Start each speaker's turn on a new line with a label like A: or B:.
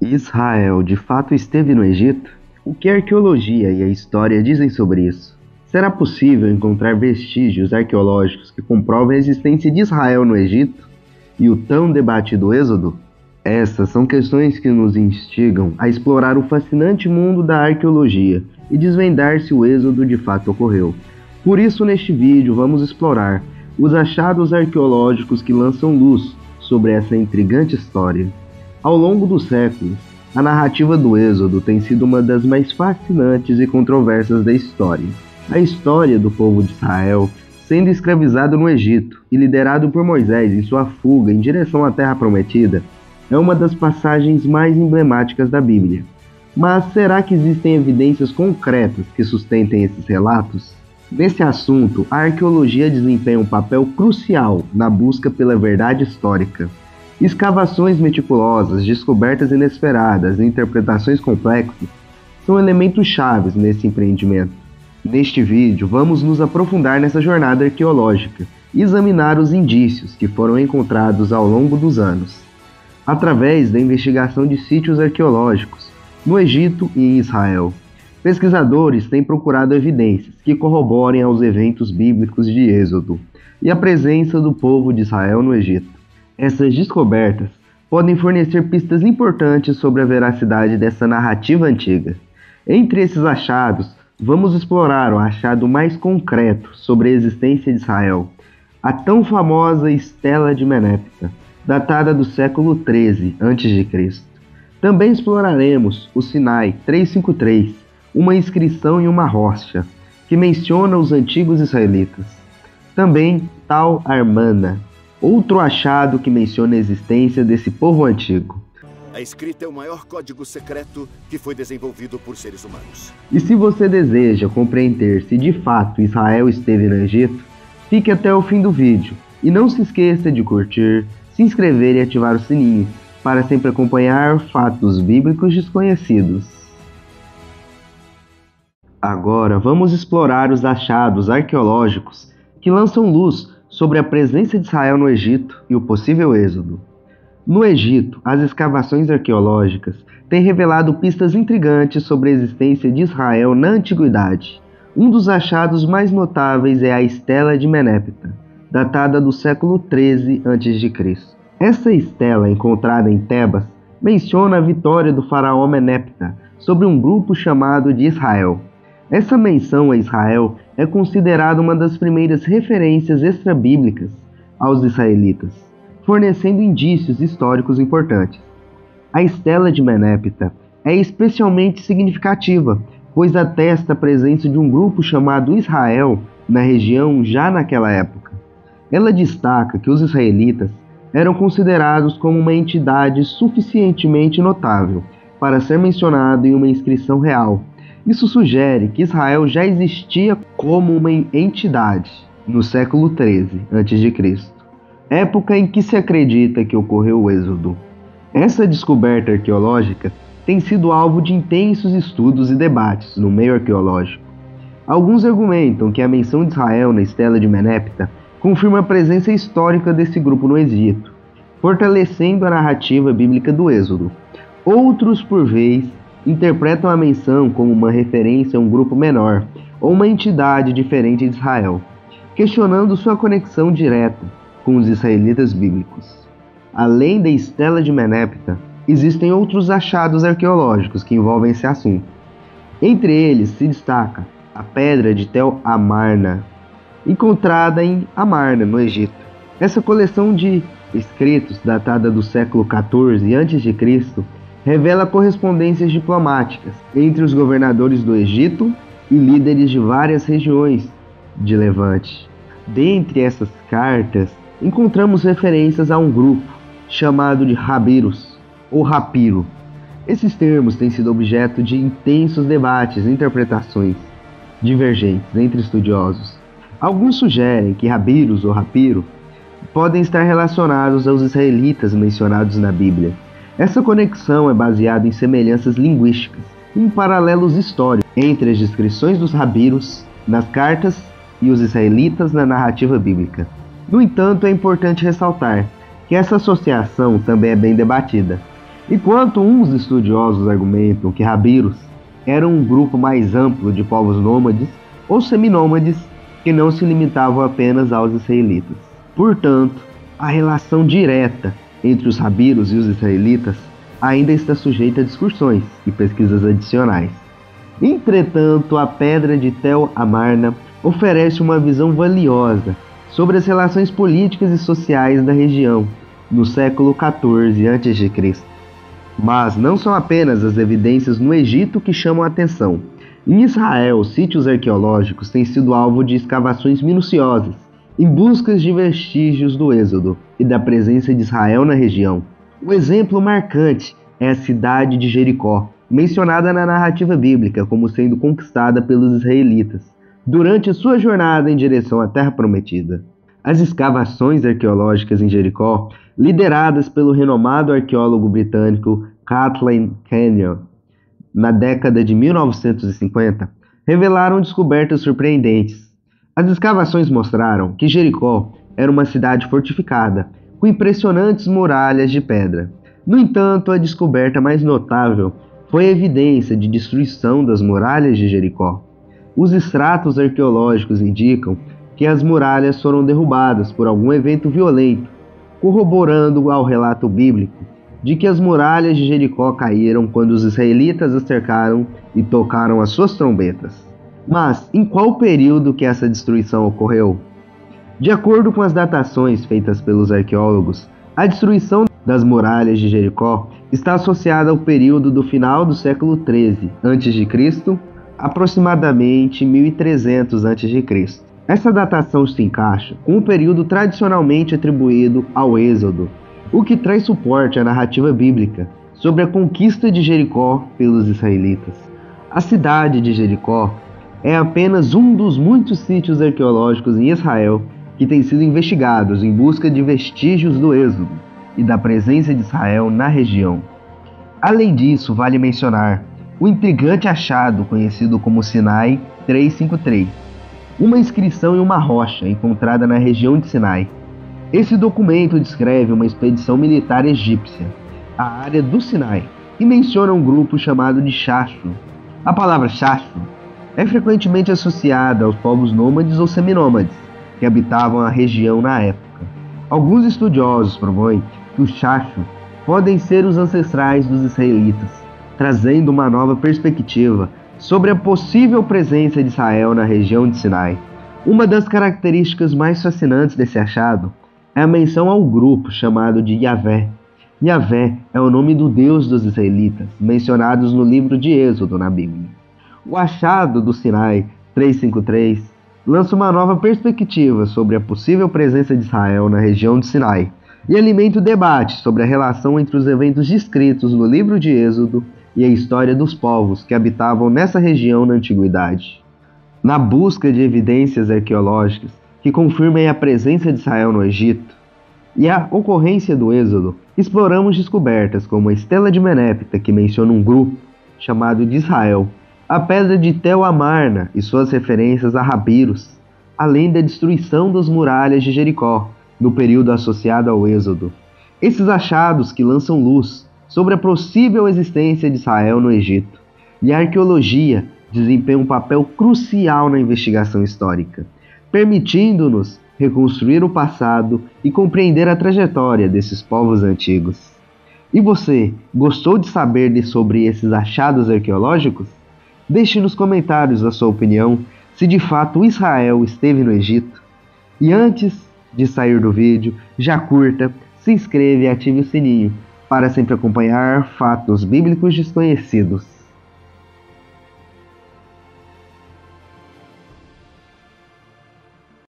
A: Israel de fato esteve no Egito? O que a arqueologia e a história dizem sobre isso? Será possível encontrar vestígios arqueológicos que comprovem a existência de Israel no Egito e o tão debatido Êxodo? Essas são questões que nos instigam a explorar o fascinante mundo da arqueologia e desvendar se o Êxodo de fato ocorreu. Por isso, neste vídeo, vamos explorar os achados arqueológicos que lançam luz sobre essa intrigante história. Ao longo dos séculos, a narrativa do Êxodo tem sido uma das mais fascinantes e controversas da história. A história do povo de Israel sendo escravizado no Egito e liderado por Moisés em sua fuga em direção à Terra Prometida é uma das passagens mais emblemáticas da Bíblia. Mas será que existem evidências concretas que sustentem esses relatos? Nesse assunto, a arqueologia desempenha um papel crucial na busca pela verdade histórica. Escavações meticulosas, descobertas inesperadas e interpretações complexas são elementos chaves nesse empreendimento. Neste vídeo, vamos nos aprofundar nessa jornada arqueológica e examinar os indícios que foram encontrados ao longo dos anos, através da investigação de sítios arqueológicos no Egito e em Israel. Pesquisadores têm procurado evidências que corroborem aos eventos bíblicos de Êxodo e a presença do povo de Israel no Egito. Essas descobertas podem fornecer pistas importantes sobre a veracidade dessa narrativa antiga. Entre esses achados, vamos explorar o achado mais concreto sobre a existência de Israel, a tão famosa Estela de Menepta, datada do século XIII a.C. Também exploraremos o Sinai 353, uma inscrição em uma rocha, que menciona os antigos israelitas. Também Tal Armana, outro achado que menciona a existência desse povo antigo.
B: A escrita é o maior código secreto que foi desenvolvido por seres humanos.
A: E se você deseja compreender se de fato Israel esteve no Egito, fique até o fim do vídeo e não se esqueça de curtir, se inscrever e ativar o sininho para sempre acompanhar fatos bíblicos desconhecidos. Agora vamos explorar os achados arqueológicos que lançam luz sobre a presença de Israel no Egito e o possível Êxodo. No Egito, as escavações arqueológicas têm revelado pistas intrigantes sobre a existência de Israel na antiguidade. Um dos achados mais notáveis é a Estela de Menepta, datada do século XIII a.C. Essa estela, encontrada em Tebas, menciona a vitória do faraó Menepta sobre um grupo chamado de Israel. Essa menção a Israel é considerada uma das primeiras referências extrabíblicas aos israelitas, fornecendo indícios históricos importantes. A Estela de Menepta é especialmente significativa, pois atesta a presença de um grupo chamado Israel na região já naquela época. Ela destaca que os israelitas eram considerados como uma entidade suficientemente notável para ser mencionado em uma inscrição real. Isso sugere que Israel já existia como uma entidade no século XIII a.C., época em que se acredita que ocorreu o Êxodo. Essa descoberta arqueológica tem sido alvo de intensos estudos e debates no meio arqueológico. Alguns argumentam que a menção de Israel na Estela de Menepta confirma a presença histórica desse grupo no Egito, fortalecendo a narrativa bíblica do Êxodo. Outros, por vez, interpretam a menção como uma referência a um grupo menor ou uma entidade diferente de Israel, questionando sua conexão direta com os israelitas bíblicos. Além da Estela de Menepta, existem outros achados arqueológicos que envolvem esse assunto. Entre eles se destaca a Pedra de Tel Amarna, encontrada em Amarna, no Egito. Essa coleção de escritos, datada do século XIV a.C., revela correspondências diplomáticas entre os governadores do Egito e líderes de várias regiões de Levante. Dentre essas cartas, encontramos referências a um grupo chamado de Habiros, ou Rapiro. Esses termos têm sido objeto de intensos debates e interpretações divergentes entre estudiosos. Alguns sugerem que Habiros ou Rapiro podem estar relacionados aos israelitas mencionados na Bíblia. Essa conexão é baseada em semelhanças linguísticas e em paralelos históricos entre as descrições dos Habiros nas cartas e os israelitas na narrativa bíblica. No entanto, é importante ressaltar que essa associação também é bem debatida. Enquanto uns estudiosos argumentam que Habiros era um grupo mais amplo de povos nômades ou seminômades que não se limitavam apenas aos israelitas. Portanto, a relação direta entre os Habiros e os israelitas ainda está sujeita a discussões e pesquisas adicionais. Entretanto, a Pedra de Tel Amarna oferece uma visão valiosa sobre as relações políticas e sociais da região no século XIV a.C. Mas não são apenas as evidências no Egito que chamam a atenção. Em Israel, sítios arqueológicos têm sido alvo de escavações minuciosas em busca de vestígios do Êxodo e da presença de Israel na região. O exemplo marcante é a cidade de Jericó, mencionada na narrativa bíblica como sendo conquistada pelos israelitas durante sua jornada em direção à Terra Prometida. As escavações arqueológicas em Jericó, lideradas pelo renomado arqueólogo britânico Kathleen Kenyon, na década de 1950, revelaram descobertas surpreendentes. As escavações mostraram que Jericó era uma cidade fortificada, com impressionantes muralhas de pedra. No entanto, a descoberta mais notável foi a evidência de destruição das muralhas de Jericó. Os extratos arqueológicos indicam que as muralhas foram derrubadas por algum evento violento, corroborando ao relato bíblico de que as muralhas de Jericó caíram quando os israelitas as cercaram e tocaram as suas trombetas. Mas em qual período que essa destruição ocorreu? De acordo com as datações feitas pelos arqueólogos, a destruição das muralhas de Jericó está associada ao período do final do século XIII a.C., aproximadamente 1300 a.C. Essa datação se encaixa com o período tradicionalmente atribuído ao Êxodo, o que traz suporte à narrativa bíblica sobre a conquista de Jericó pelos israelitas. A cidade de Jericó é apenas um dos muitos sítios arqueológicos em Israel que têm sido investigados em busca de vestígios do Êxodo e da presença de Israel na região. Além disso, vale mencionar o intrigante achado conhecido como Sinai 353, uma inscrição em uma rocha encontrada na região de Sinai. Esse documento descreve uma expedição militar egípcia à área do Sinai e menciona um grupo chamado de Shashu. A palavra Shashu é frequentemente associada aos povos nômades ou seminômades que habitavam a região na época. Alguns estudiosos propõem que os Shashu podem ser os ancestrais dos israelitas, trazendo uma nova perspectiva sobre a possível presença de Israel na região de Sinai. Uma das características mais fascinantes desse achado é a menção ao grupo chamado de Yahvé. Yahvé é o nome do Deus dos israelitas, mencionados no livro de Êxodo na Bíblia. O achado do Sinai 353 lança uma nova perspectiva sobre a possível presença de Israel na região de Sinai e alimenta o debate sobre a relação entre os eventos descritos no livro de Êxodo e a história dos povos que habitavam nessa região na antiguidade. Na busca de evidências arqueológicas que confirmem a presença de Israel no Egito e a ocorrência do Êxodo, exploramos descobertas como a Estela de Menepta, que menciona um grupo chamado de Israel, a Pedra de Tel Amarna e suas referências a Habiros, além da destruição das muralhas de Jericó, no período associado ao Êxodo. Esses achados que lançam luz sobre a possível existência de Israel no Egito, e a arqueologia desempenha um papel crucial na investigação histórica, permitindo-nos reconstruir o passado e compreender a trajetória desses povos antigos. E você, gostou de saber sobre esses achados arqueológicos? Deixe nos comentários a sua opinião se de fato Israel esteve no Egito. E antes de sair do vídeo, já curta, se inscreva e ative o sininho para sempre acompanhar fatos bíblicos desconhecidos.